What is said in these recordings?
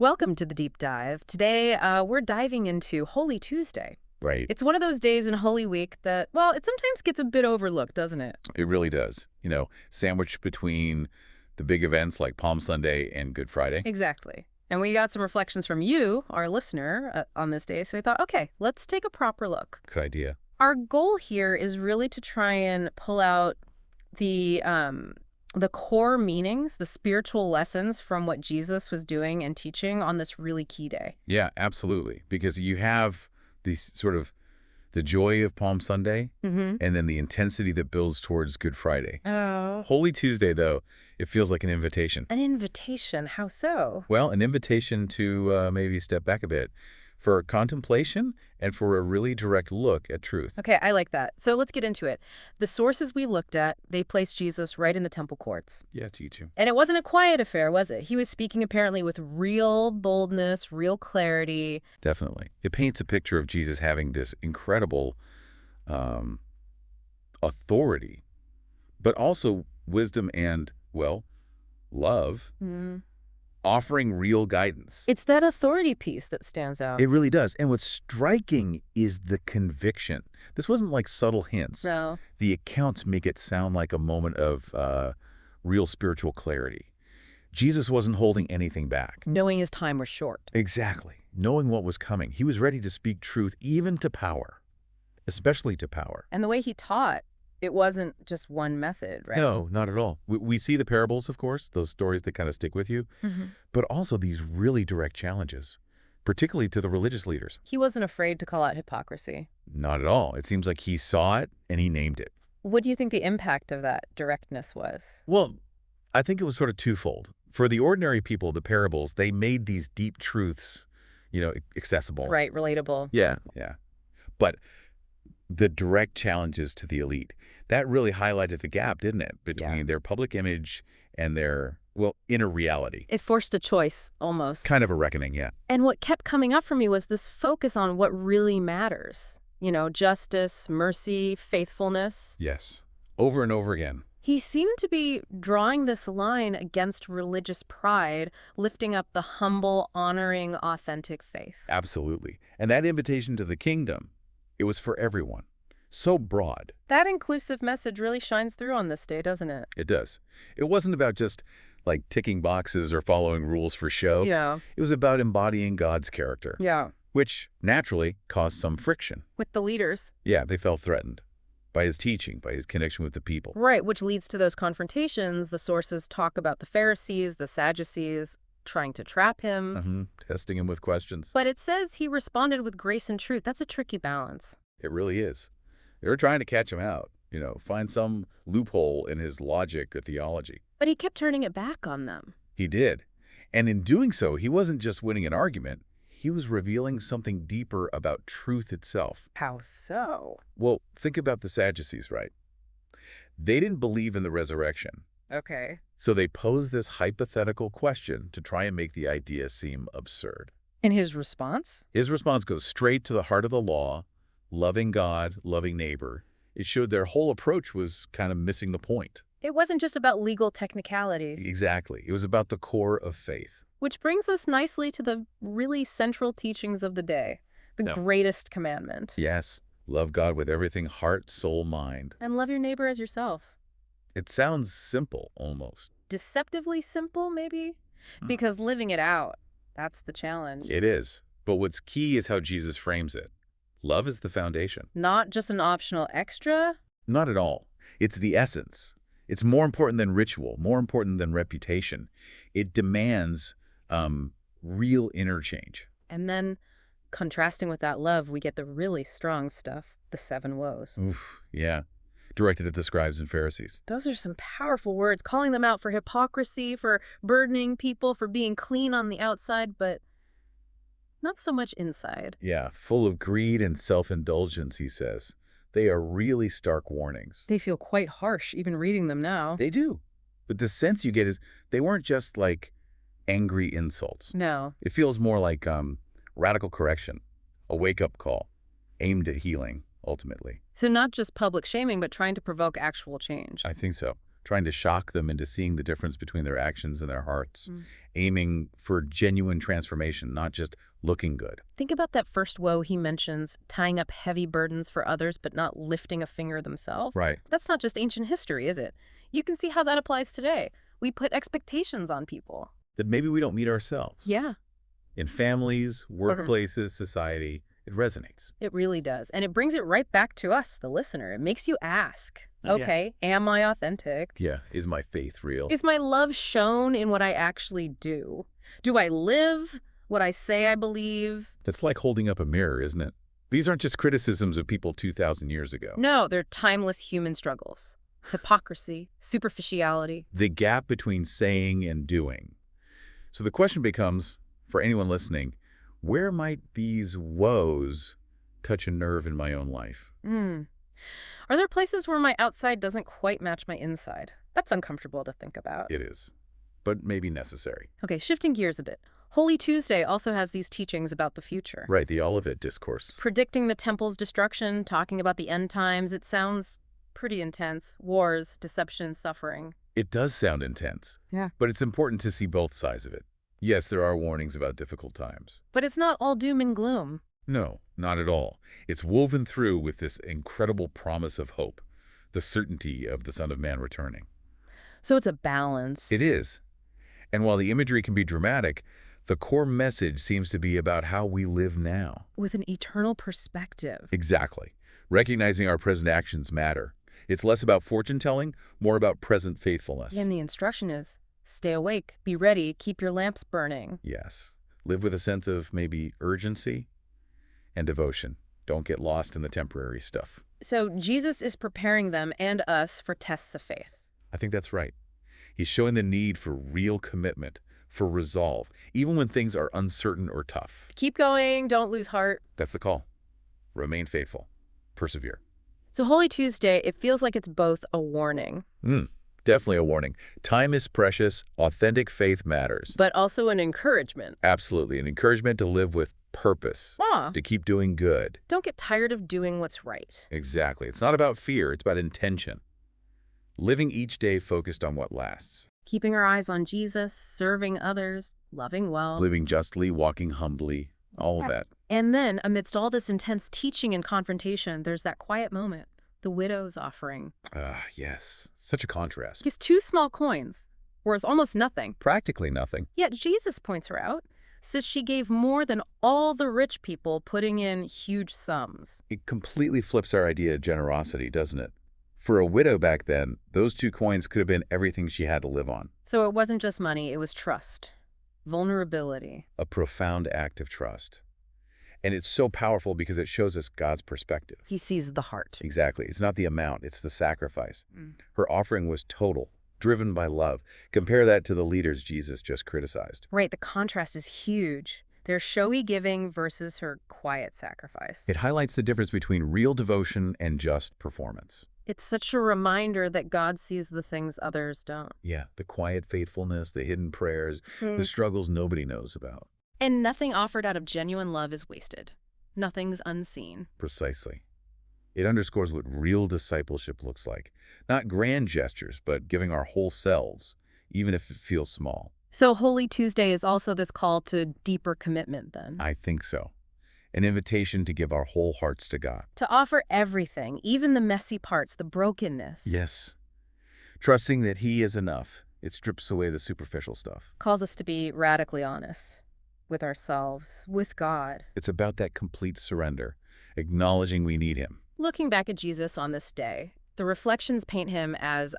Welcome to the Deep Dive. Today, we're diving into Holy Tuesday. Right. It's one of those days in Holy Week that, well, it sometimes gets a bit overlooked, doesn't it? It really does. Sandwiched between the big events like Palm Sunday and Good Friday. Exactly. And we got some reflections from you, our listener, on this day, so we thought, okay, let's take a proper look. Good idea. Our goal here is really to try and pull out the core meanings, the spiritual lessons from what Jesus was doing and teaching on this really key day. Yeah, absolutely. Because you have these sort of the joy of Palm Sunday Mm-hmm. and then the intensity that builds towards Good Friday. Oh. Holy Tuesday, though, it feels like an invitation. An invitation. How so? Well, an invitation to maybe step back a bit for contemplation and for a really direct look at truth. Okay, I like that. So let's get into it. The sources we looked at, they placed Jesus right in the temple courts. Yeah, teach you. And it wasn't a quiet affair, was it? He was speaking apparently with real boldness, real clarity. Definitely. It paints a picture of Jesus having this incredible authority, but also wisdom and, well, love, offering real guidance. It's that authority piece that stands out. It really does. And what's striking is the conviction. This wasn't like subtle hints. No. The accounts make it sound like a moment of real spiritual clarity. Jesus wasn't holding anything back. Knowing his time was short. Exactly. Knowing what was coming. He was ready to speak truth even to power, especially to power. And the way he taught, it wasn't just one method, right? No, not at all. We see the parables, of course, those stories that kind of stick with you, but also these really direct challenges, particularly to the religious leaders. He wasn't afraid to call out hypocrisy. Not at all. It seems like he saw it and he named it. What do you think the impact of that directness was? Well, I think it was sort of twofold. For the ordinary people, the parables, they made these deep truths, accessible. Right, relatable. Yeah. But the direct challenges to the elite, that really highlighted the gap, didn't it, between their public image and their, well, inner reality. It forced a choice, almost. Kind of a reckoning, yeah. And what kept coming up for me was this focus on what really matters. Justice, mercy, faithfulness. Yes. Over and over again. He seemed to be drawing this line against religious pride, lifting up the humble, honoring, authentic faith. Absolutely. And that invitation to the kingdom, it was for everyone. So broad. That inclusive message really shines through on this day, doesn't it? It does. It wasn't about just like ticking boxes or following rules for show. Yeah. It was about embodying God's character. Yeah. Which naturally caused some friction. With the leaders. Yeah, they felt threatened by his teaching, by his connection with the people. Right, which leads to those confrontations. The sources talk about the Pharisees, the Sadducees, trying to trap him. Testing him with questions. But it says he responded with grace and truth. That's a tricky balance. It really is. They were trying to catch him out, find some loophole in his logic or theology. But he kept turning it back on them. He did. And in doing so, he wasn't just winning an argument. He was revealing something deeper about truth itself. How so? Well, think about the Sadducees, right? They didn't believe in the resurrection. Okay. So they posed this hypothetical question to try and make the idea seem absurd. And his response? His response goes straight to the heart of the law, loving God, loving neighbor. It showed their whole approach was kind of missing the point. It wasn't just about legal technicalities. Exactly. It was about the core of faith. Which brings us nicely to the really central teachings of the day, the greatest commandment. Yes. Love God with everything, heart, soul, mind. And love your neighbor as yourself. It sounds simple, almost. Deceptively simple, maybe? Because living it out, that's the challenge. It is. But what's key is how Jesus frames it. Love is the foundation. Not just an optional extra? Not at all. It's the essence. It's more important than ritual, more important than reputation. It demands real interchange. And then, contrasting with that love, we get the really strong stuff, the 7 woes. Oof, yeah. Directed at the scribes and Pharisees. Those are some powerful words, calling them out for hypocrisy, for burdening people, for being clean on the outside, but not so much inside. Yeah, full of greed and self-indulgence, he says. They are really stark warnings. They feel quite harsh, even reading them now. They do. But the sense you get is they weren't just like angry insults. No. It feels more like radical correction, a wake-up call, aimed at healing, ultimately. So not just public shaming, but trying to provoke actual change. I think so. trying to shock them into seeing the difference between their actions and their hearts, Mm. aiming for genuine transformation, not just looking good. Think about that first woe he mentions, tying up heavy burdens for others but not lifting a finger themselves. Right. That's not just ancient history, is it? You can see how that applies today. We put expectations on people. That maybe we don't meet ourselves. Yeah, In families, workplaces, society, it resonates. it really does. And it brings it right back to us, the listener. It makes you ask, Oh, yeah. okay, am I authentic? Yeah. Is my faith real? Is my love shown in what I actually do? Do I live what I say I believe? That's like holding up a mirror, isn't it? These aren't just criticisms of people 2,000 years ago. No, they're timeless human struggles. Hypocrisy, superficiality. The gap between saying and doing. So the question becomes, for anyone listening, where might these woes touch a nerve in my own life? Are there places where my outside doesn't quite match my inside? That's uncomfortable to think about. It is, but maybe necessary. Okay, shifting gears a bit. Holy Tuesday also has these teachings about the future. Right, the Olivet Discourse. Predicting the temple's destruction, talking about the end times, it sounds pretty intense. Wars, deception, suffering. It does sound intense. Yeah. But it's important to see both sides of it. Yes, there are warnings about difficult times. But it's not all doom and gloom. No, not at all. It's woven through with this incredible promise of hope, the certainty of the Son of Man returning. So it's a balance. It is. And while the imagery can be dramatic, the core message seems to be about how we live now. With an eternal perspective. Exactly. Recognizing our present actions matter. It's less about fortune-telling, more about present faithfulness. And the instruction is, stay awake, be ready, keep your lamps burning. Yes. Live with a sense of maybe urgency and devotion. Don't get lost in the temporary stuff. So Jesus is preparing them and us for tests of faith. I think that's right. He's showing the need for real commitment, for resolve, even when things are uncertain or tough. Keep going, don't lose heart. That's the call. Remain faithful. Persevere. So Holy Tuesday, it feels like it's both a warning, Definitely a warning. Time is precious. Authentic faith matters. but also an encouragement. Absolutely. An encouragement to live with purpose, to keep doing good. Don't get tired of doing what's right. Exactly. It's not about fear. It's about intention. Living each day focused on what lasts. Keeping our eyes on Jesus, serving others, loving well. Living justly, walking humbly, all of that. And then, amidst all this intense teaching and confrontation, there's that quiet moment, the widow's offering. Yes. Such a contrast. Just 2 small coins, worth almost nothing. Practically nothing. Yet Jesus points her out, says she gave more than all the rich people putting in huge sums. It completely flips our idea of generosity, doesn't it? For a widow back then, those 2 coins could have been everything she had to live on. So it wasn't just money, it was trust, vulnerability. A profound act of trust. And it's so powerful because it shows us God's perspective. He sees the heart. Exactly. It's not the amount, it's the sacrifice. Her offering was total, driven by love. Compare that to the leaders Jesus just criticized. Right, the contrast is huge. Their showy giving versus her quiet sacrifice. It highlights the difference between real devotion and just performance. It's such a reminder that God sees the things others don't. Yeah, the quiet faithfulness, the hidden prayers, the struggles nobody knows about. And nothing offered out of genuine love is wasted. Nothing's unseen. Precisely. It underscores what real discipleship looks like. Not grand gestures, but giving our whole selves, even if it feels small. So Holy Tuesday is also this call to deeper commitment then. I think so. An invitation to give our whole hearts to God. To offer everything, even the messy parts, the brokenness. Yes. Trusting that He is enough. It strips away the superficial stuff. Calls us to be radically honest with ourselves, with God. It's about that complete surrender, acknowledging we need Him. Looking back at Jesus on this day, the reflections paint him as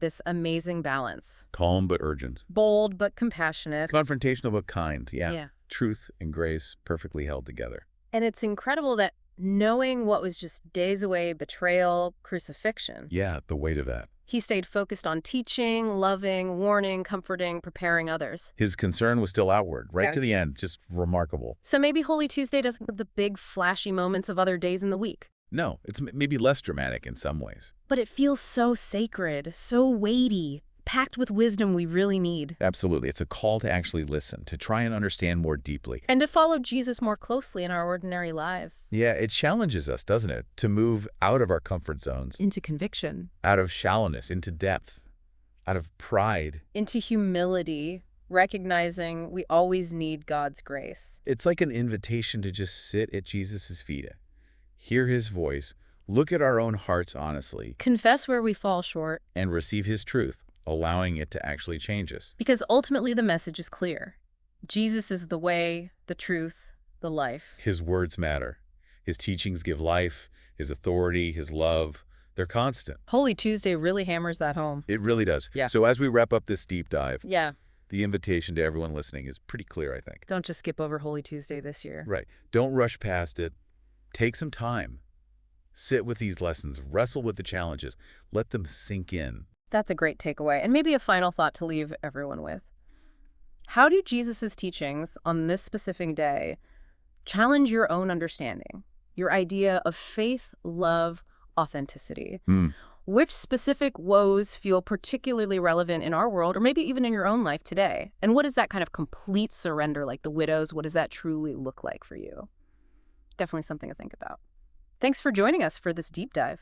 this amazing balance. Calm but urgent. Bold but compassionate. Confrontational but kind. Yeah. Truth and grace perfectly held together. And it's incredible that knowing what was just days away, betrayal, crucifixion, Yeah, the weight of that. he stayed focused on teaching, loving, warning, comforting, preparing others. His concern was still outward, right to Yes. the end. Just remarkable. So maybe Holy Tuesday doesn't have the big flashy moments of other days in the week, No, it's maybe less dramatic in some ways. but it feels so sacred, so weighty, packed with wisdom we really need. Absolutely. It's a call to actually listen, to try and understand more deeply. And to follow Jesus more closely in our ordinary lives. Yeah, it challenges us, doesn't it? To move out of our comfort zones, Into conviction. out of shallowness, into depth, out of pride. Into humility, recognizing we always need God's grace. It's like an invitation to just sit at Jesus' feet, hear his voice, look at our own hearts honestly, Confess where we fall short. and receive his truth, allowing it to actually change us. Because ultimately the message is clear. Jesus is the way, the truth, the life. His words matter. His teachings give life, his authority, his love. They're constant. Holy Tuesday really hammers that home. It really does. Yeah. So as we wrap up this deep dive, Yeah, the invitation to everyone listening is pretty clear, I think. don't just skip over Holy Tuesday this year. Right. Don't rush past it. Take some time. Sit with these lessons. Wrestle with the challenges. Let them sink in. That's a great takeaway. And maybe a final thought to leave everyone with. How do Jesus' teachings on this specific day challenge your own understanding, your idea of faith, love, authenticity? Which specific woes feel particularly relevant in our world, or maybe even in your own life today? And what is that kind of complete surrender, like the widows? What does that truly look like for you? Definitely something to think about. Thanks for joining us for this deep dive.